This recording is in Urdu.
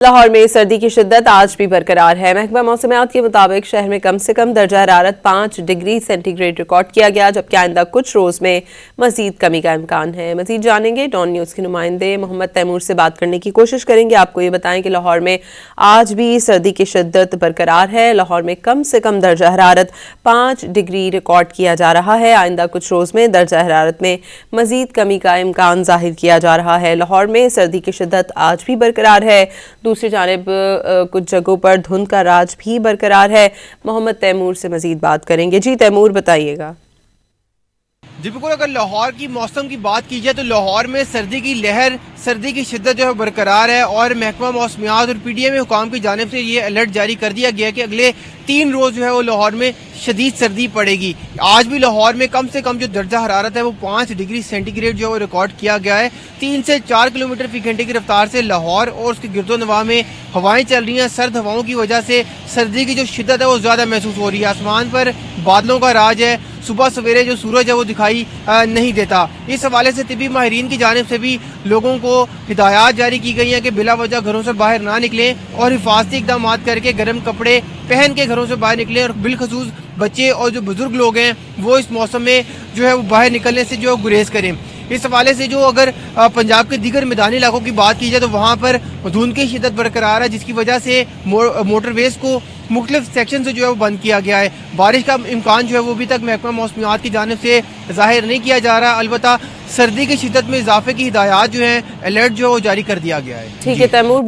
لاہور میں سردی کی شدت آج بھی برقرار ہے۔ محکمہ موسمیات کے مطابق شہر میں کم سے کم درجہ حرارت 5 ڈگری سینٹی گریڈ ریکارڈ کیا گیا، جبکہ آئندہ کچھ روز میں مزید کمی کا امکان ہے۔ مزید جانیں گے ڈان نیوز کے نمائندے محمد تیمور سے بات کرنے کی کوشش کریں گے۔ آپ کو یہ بتائیں کہ لاہور میں آج بھی سردی کی شدت برقرار ہے۔ لاہور میں کم سے کم درجہ حرارت 5 ڈگری ریکارڈ کیا جا رہا ہے۔ آئندہ کچھ روز میں درجہ حرارت میں مزید کمی کا امکان ظاہر کیا جا رہا ہے۔ لاہور میں سردی کی شدت آج بھی برقرار ہے۔ دوسری جانب کچھ جگہوں پر دھند کا راج بھی برقرار ہے۔ محمد تیمور سے مزید بات کریں گے۔ جی تیمور بتائیے گا۔ جی بالکل، اگر لاہور کی موسم کی بات کی جائے تو لاہور میں سردی کی لہر، سردی کی شدت جو ہے برقرار ہے، اور محکمہ موسمیات اور پی ڈی ایم حکام کی جانب سے یہ الرٹ جاری کر دیا گیا کہ اگلے 3 روز جو ہے وہ لاہور میں شدید سردی پڑے گی۔ آج بھی لاہور میں کم سے کم جو درجہ حرارت ہے وہ 5 ڈگری سینٹی گریڈ جو ہے وہ ریکارڈ کیا گیا ہے۔ 3 سے 4 کلومیٹر فی گھنٹے کی رفتار سے لاہور اور اس کے گرد و نواح میں ہوائیں چل رہی ہیں۔ سرد ہواؤں کی وجہ سے سردی کی جو شدت ہے وہ زیادہ محسوس ہو رہی ہے۔ آسمان پر بادلوں کا راج ہے، صبح سویرے جو سورج ہے وہ دکھائی نہیں دیتا۔ اس حوالے سے طبی ماہرین کی جانب سے بھی لوگوں کو ہدایات جاری کی گئی ہیں کہ بلا وجہ گھروں سے باہر نہ نکلیں اور حفاظتی اقدامات کر کے گرم کپڑے پہن کے گھروں سے باہر نکلیں، اور بالخصوص بچے اور جو بزرگ لوگ ہیں وہ اس موسم میں جو ہے وہ باہر نکلنے سے جو گریز کریں۔ اس حوالے سے جو اگر پنجاب کے دیگر میدانی علاقوں کی بات کی جائے تو وہاں پر دھند کی شدت برقرار ہے، جس کی وجہ سے موٹر ویز کو مختلف سیکشن سے جو ہے وہ بند کیا گیا ہے۔ بارش کا امکان جو ہے وہ ابھی تک محکمہ موسمیات کی جانب سے ظاہر نہیں کیا جا رہا، البتہ سردی کی شدت میں اضافے کی ہدایات جو ہیں، الرٹ جو ہے وہ جاری کر دیا گیا ہے۔ ٹھیک ہے تیمور،